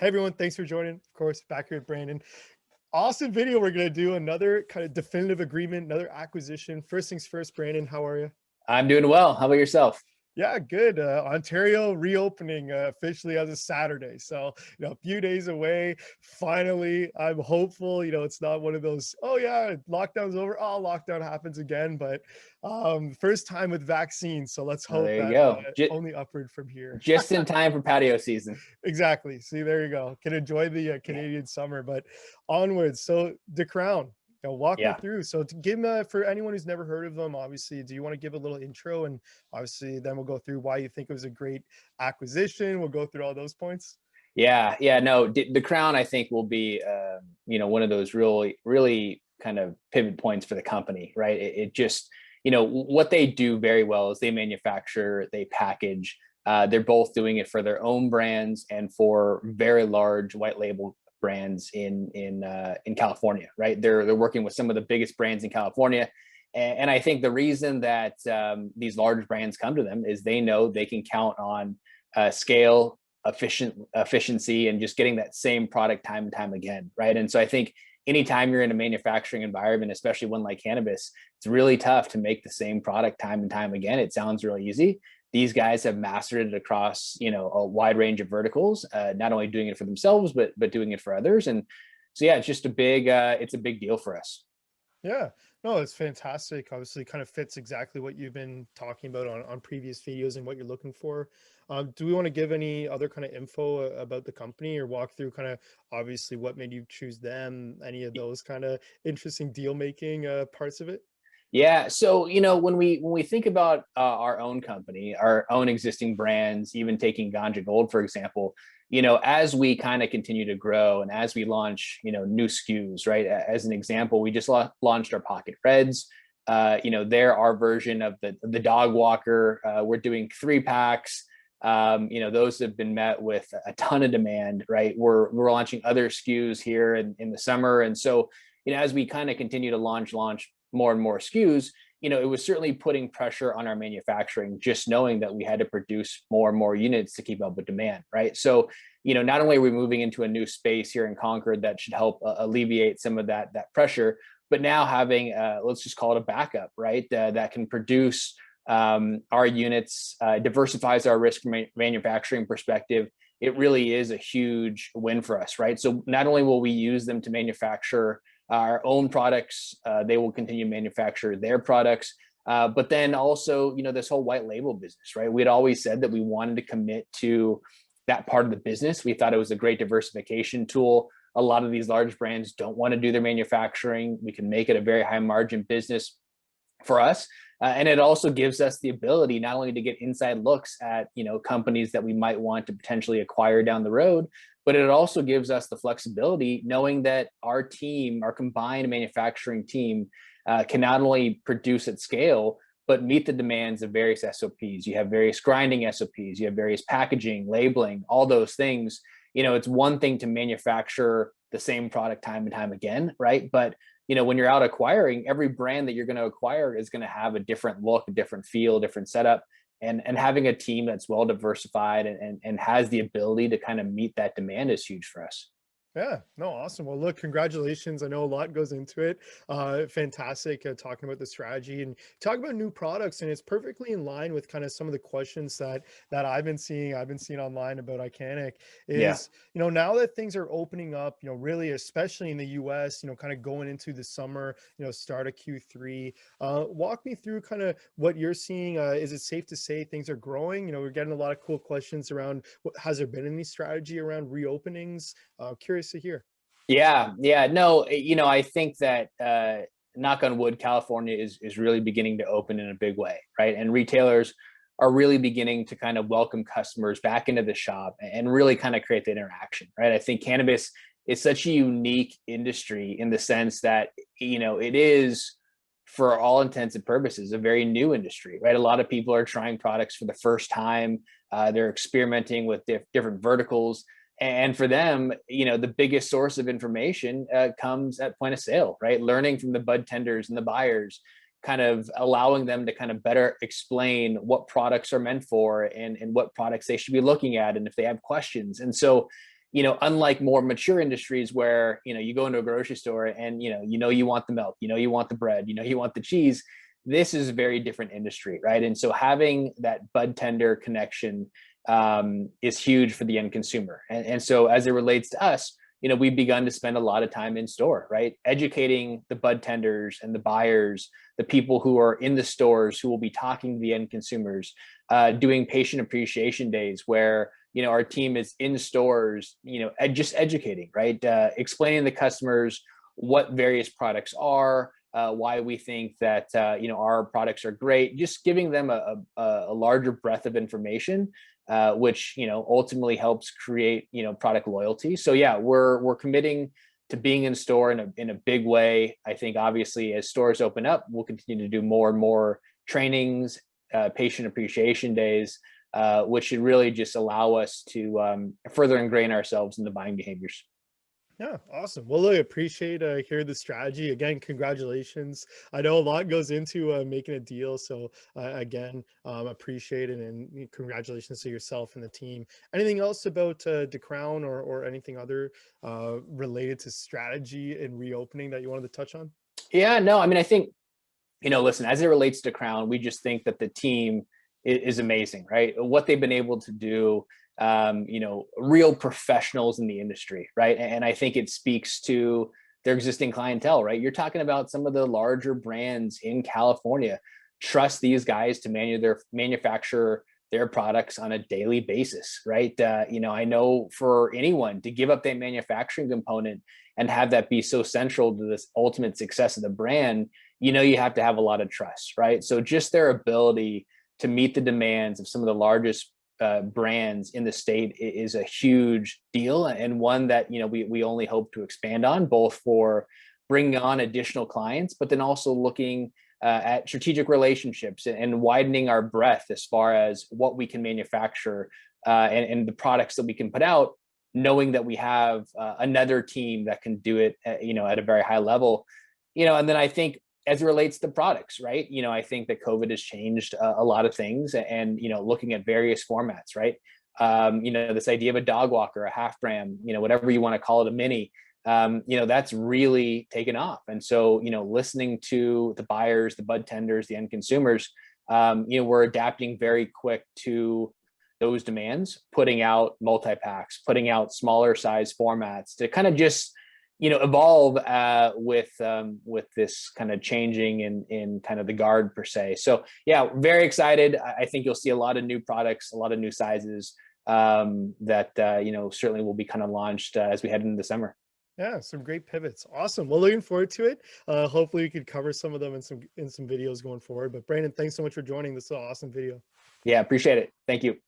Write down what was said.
Hey everyone, thanks for joining. Of course, back here with Brandon. Awesome video. We're gonna do another kind of definitive agreement, another acquisition. First things first, Brandon, how are you? I'm doing well. How about yourself? Yeah, good. Ontario reopening officially as of Saturday. So, a few days away. Finally, I'm hopeful. It's not one of those, oh yeah, lockdown's over. Oh, lockdown happens again. But first time with vaccines. So let's Oh, hope there you that go. only upward from here. Just in time for patio season. Exactly. See, there you go. Can enjoy the Yeah. Canadian summer, but onwards. So the Crown, walk me Yeah. through. So to give for anyone who's never heard of them, obviously, do you want to give a little intro? And obviously, then we'll go through why you think it was a great acquisition. We'll go through all those points. Yeah. No, the Crown, I think, will be, one of those really kind of pivot points for the company, right? It just, what they do very well is they manufacture, they package. They're both doing it for their own brands and for very large white label brands in California, right? They're working with some of the biggest brands in California. And I think the reason that these large brands come to them is they know they can count on scale, efficiency, and just getting that same product time and time again, right? And so I think anytime you're in a manufacturing environment, especially one like cannabis, it's really tough to make the same product time and time again. It sounds really easy. These guys have mastered it across, a wide range of verticals, not only doing it for themselves, but doing it for others. And so, yeah, it's just it's a big deal for us. Yeah, no, it's fantastic. Obviously, kind of fits exactly what you've been talking about on previous videos and what you're looking for. Do we want to give any other kind of info about the company or walk through kind of obviously what made you choose them? Any of those kind of interesting deal making parts of it? Yeah. So, when we think about our own company, our own existing brands, even taking Ganja Gold, for example, as we kind of continue to grow and as we launch, new SKUs, right? As an example, we just launched our Pocket Reds. They're our version of the dog walker. We're doing 3 packs. Those have been met with a ton of demand, right? We're launching other SKUs here in the summer. And so, as we kind of continue to launch more and more SKUs, it was certainly putting pressure on our manufacturing, just knowing that we had to produce more and more units to keep up with demand, right? So, not only are we moving into a new space here in Concord that should help alleviate some of that pressure, but now having, let's just call it a backup, right? That can produce our units, diversifies our risk from manufacturing perspective. It really is a huge win for us, right? So not only will we use them to manufacture our own products, they will continue to manufacture their products, but then also, this whole white label business, right? We'd always said that we wanted to commit to that part of the business. We thought it was a great diversification tool. A lot of these large brands don't want to do their manufacturing. We can make it a very high margin business for us. And it also gives us the ability not only to get inside looks at companies that we might want to potentially acquire down the road, but it also gives us the flexibility knowing that our team, our combined manufacturing team, can not only produce at scale but meet the demands of various SOPs. You have various grinding SOPs, you have various packaging, labeling, all those things. It's one thing to manufacture the same product time and time again, right? But when you're out acquiring, every brand that you're going to acquire is going to have a different look, a different feel, a different setup. And having a team that's well diversified and has the ability to kind of meet that demand is huge for us. Yeah, no, awesome. Well, look, congratulations. I know a lot goes into it. Fantastic talking about the strategy and talk about new products, and it's perfectly in line with kind of some of the questions that I've been seeing. I've been seeing online about Icanic. Yeah. Is now that things are opening up, really, especially in the U.S., kind of going into the summer, start of Q3. Walk me through kind of what you're seeing. Is it safe to say things are growing? We're getting a lot of cool questions around has there been any strategy around reopenings? Curious to hear. Yeah. No, I think that knock on wood, California is really beginning to open in a big way, right? And retailers are really beginning to kind of welcome customers back into the shop and really kind of create the interaction, right? I think cannabis is such a unique industry in the sense that, it is, for all intents and purposes, a very new industry, right? A lot of people are trying products for the first time. They're experimenting with different verticals. And for them, the biggest source of information comes at point of sale, right? Learning from the bud tenders and the buyers, kind of allowing them to kind of better explain what products are meant for and what products they should be looking at and if they have questions. And so, unlike more mature industries where, you go into a grocery store and, you want the milk, you want the bread, you want the cheese. This is a very different industry, right? And so having that bud tender connection is huge for the end consumer. And so as it relates to us, we've begun to spend a lot of time in store, right? Educating the bud tenders and the buyers, the people who are in the stores who will be talking to the end consumers, doing patient appreciation days where, our team is in stores, just educating, right? Explaining to the customers what various products are, why we think that, our products are great, just giving them a larger breadth of information, which, ultimately helps create, product loyalty. So yeah, we're committing to being in store in a big way. I think obviously as stores open up, we'll continue to do more and more trainings, patient appreciation days, which should really just allow us to further ingrain ourselves in the buying behaviors. Yeah, awesome. Well, I appreciate hearing the strategy. Again, congratulations. I know a lot goes into making a deal. So again, appreciate it, and congratulations to yourself and the team. Anything else about the Crown, or anything other related to strategy and reopening that you wanted to touch on? Yeah, no, I mean, I think, listen, as it relates to Crown, we just think that the team is amazing, right? What they've been able to do, real professionals in the industry, right? And I think it speaks to their existing clientele, right? You're talking about some of the larger brands in California trust these guys to manufacture their products on a daily basis, right? I know for anyone to give up that manufacturing component and have that be so central to this ultimate success of the brand, you have to have a lot of trust, right? So just their ability to meet the demands of some of the largest brands in the state is a huge deal, and one that we only hope to expand on, both for bringing on additional clients, but then also looking at strategic relationships and widening our breadth as far as what we can manufacture, and the products that we can put out, knowing that we have another team that can do it at a very high level. And then I think as it relates to products, right? I think that COVID has changed a lot of things, and, looking at various formats, right? This idea of a dog walker, a half gram, whatever you want to call it, a mini, that's really taken off. And so, listening to the buyers, the bud tenders, the end consumers, we're adapting very quick to those demands, putting out multi-packs, putting out smaller size formats to kind of just evolve with this kind of changing in kind of the guard per se. So yeah, very excited. I think you'll see a lot of new products, a lot of new sizes that certainly will be kind of launched as we head into the summer. Yeah, some great pivots. Awesome. Well, looking forward to it. Hopefully we could cover some of them in some videos going forward. But Brandon, thanks so much for joining. This is an awesome video. Yeah, appreciate it. Thank you.